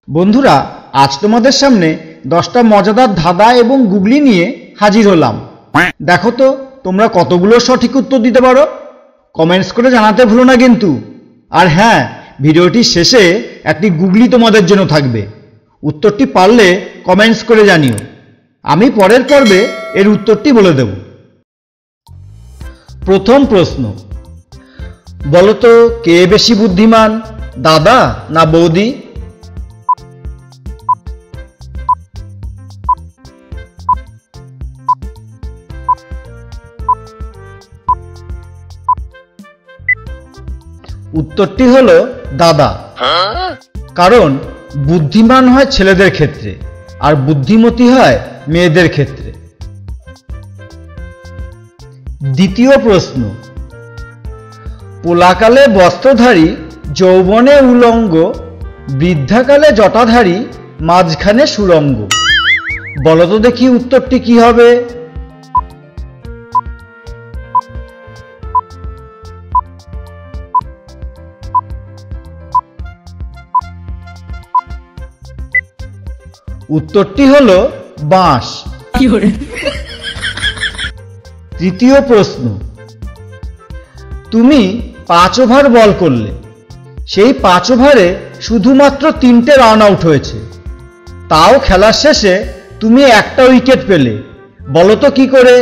বন্ধুরা, আজ তোমাদের সামনে 10টা মজাদার ধাঁধা এবং গুগলি নিয়ে হাজির হলাম। দেখো তো তোমরা কতগুলো সঠিক উত্তর দিতে পারো। কমেন্টস করে জানাতে ভুলো না কিন্তু। আর হ্যাঁ, ভিডিওটির শেষে একটি গুগলি তোমাদের জন্য থাকবে। উত্তরটি পারলে কমেন্টস করে জানিও। আমি পরের পর্বে এর উত্তরটি বলে দেব। প্রথম প্রশ্ন, বলো তো কে বেশি বুদ্ধিমান, দাদা না বৌদি? উত্তরটি হলো দাদা। কারণ বুদ্ধিমান হয় ছেলেদের ক্ষেত্রে আর বুদ্ধিমতী হয় মেয়েদের ক্ষেত্রে। দ্বিতীয় প্রশ্ন, পোলাকালে বস্ত্রধারী, যৌবনে উলঙ্গ, বৃদ্ধাকালে জটাধারী, মাঝখানে সুরঙ্গ। বলো তো দেখি উত্তরটি কি হবে? উত্তরটি হলো বাঁশ। তৃতীয় প্রশ্ন, তুমি 5 ওভার বল করলে, সেই 5 ওভারে শুধুমাত্র 3টে রান আউট হয়েছে, তাও খেলার শেষে তুমি একটা উইকেট পেলে। বলো তো কি করে?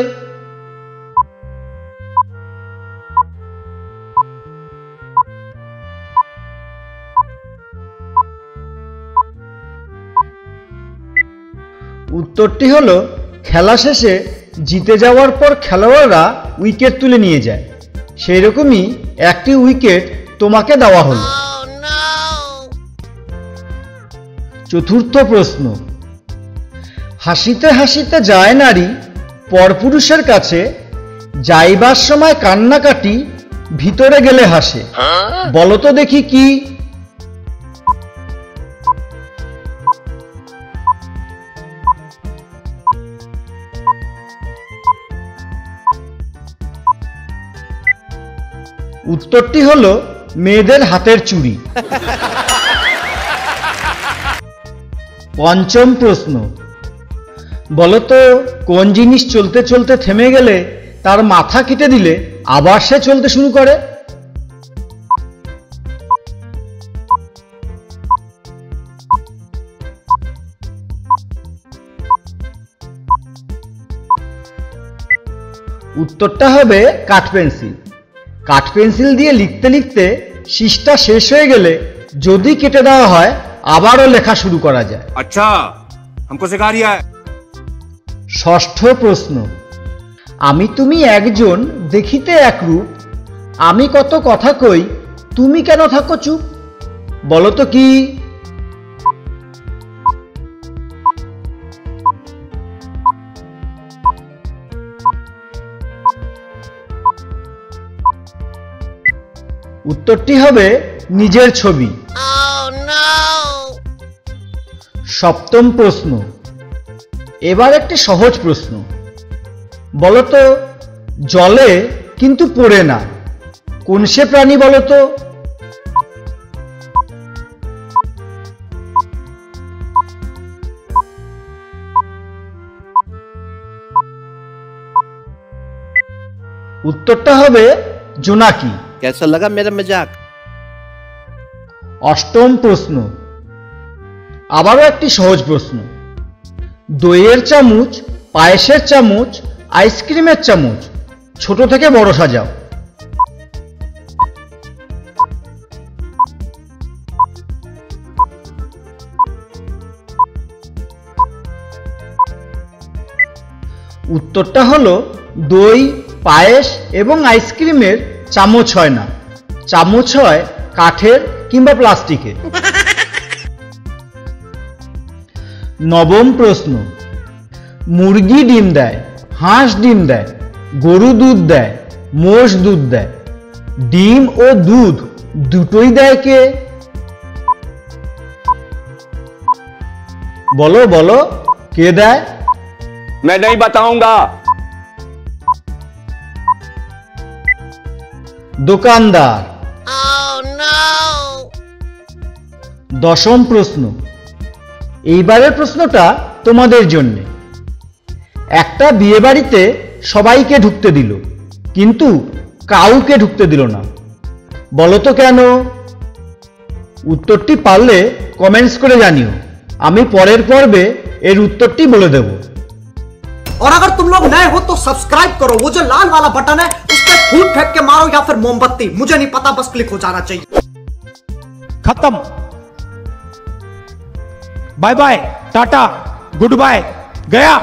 উত্তরটি হলো খেলা শেষে জিতে যাওয়ার পর খেলোয়াড়রা উইকেট তুলে নিয়ে যায়, সেই রকমই একটি উইকেট তোমাকে দেওয়া হলো। চতুর্থ প্রশ্ন, হাসিতে হাসিতে যায় নারী পরপুরুষের কাছে, যাইবার সময় কান্নাকাটি, ভিতরে গেলে হাসে। বলো তো দেখি কি? উত্তরটি হলো মেয়েদের হাতের চুড়ি। পঞ্চম প্রশ্ন, বলো তো কোন জিনিস চলতে চলতে থেমে গেলে তার মাথা কেটে দিলে আবার সে চলতে শুরু করে? উত্তরটা হবে কাঠ পেন্সিল। কাঠ পেন্সিল দিয়ে লিখতে লিখতে শীষটা শেষ হয়ে গেলে যদি কেটে দেওয়া হয় আবারও লেখা শুরু করা যায়। আচ্ছা, हमको सिखा रिया है। ষষ্ঠ প্রশ্ন, আমি তুমি একজন, দেখিতে একরূপ, আমি কত কথা কই, তুমি কেন থাকো চুপ। বলো তো কি? উত্তরটি হবে নিজের ছবি। সপ্তম প্রশ্ন, এবার একটি সহজ প্রশ্ন, বলো তো জলে কিন্তু পড়ে না, কোন সে প্রাণী বলো তো? উত্তরটা হবে জোনাকি। कैसा लगा मेरा मजाक? অষ্টম প্রশ্ন, আবারও একটি সহজ প্রশ্ন, দইয়ের চামচ, পায়েসের চামচ, আইসক্রিমের চামচ, ছোট থেকে বড় সাজাও। উত্তরটা হলো দই, পায়েস এবং আইসক্রিমের চামচ হয় না, চামচ হয় কাঠের কিংবা প্লাস্টিকের। নবম প্রশ্ন, মুরগি ডিম দেয়, হাঁস ডিম দেয়, গরু দুধ দেয়, মোষ দুধ দেয়, ডিম ও দুধ দুটোই দেয় কে? বলো বলো কে দেয়? मैं नहीं बताऊंगा। दुकानदार। Oh no! দশম প্রশ্ন। এইবারের প্রশ্নটা তোমাদের জন্য। একটা বিয়ে বাড়িতে সবাইকে ঢুকতে দিল, কিন্তু কাউকে ঢুকতে দিল না, বলো তো কেন? উত্তরটি পারলে কমেন্টস করে জানিও, আমি পরের পর্বে এর উত্তরটি বলে দেব। और अगर तुम लोग नए हो तो सब्सक्राइब करो, वो जो लाल वाला बटन है उस पर फूट फेंक के मारो या फिर मोमबत्ती, मुझे नहीं पता, बस क्लिक हो जाना चाहिए। खत्म। Bye bye, tata, goodbye, गया।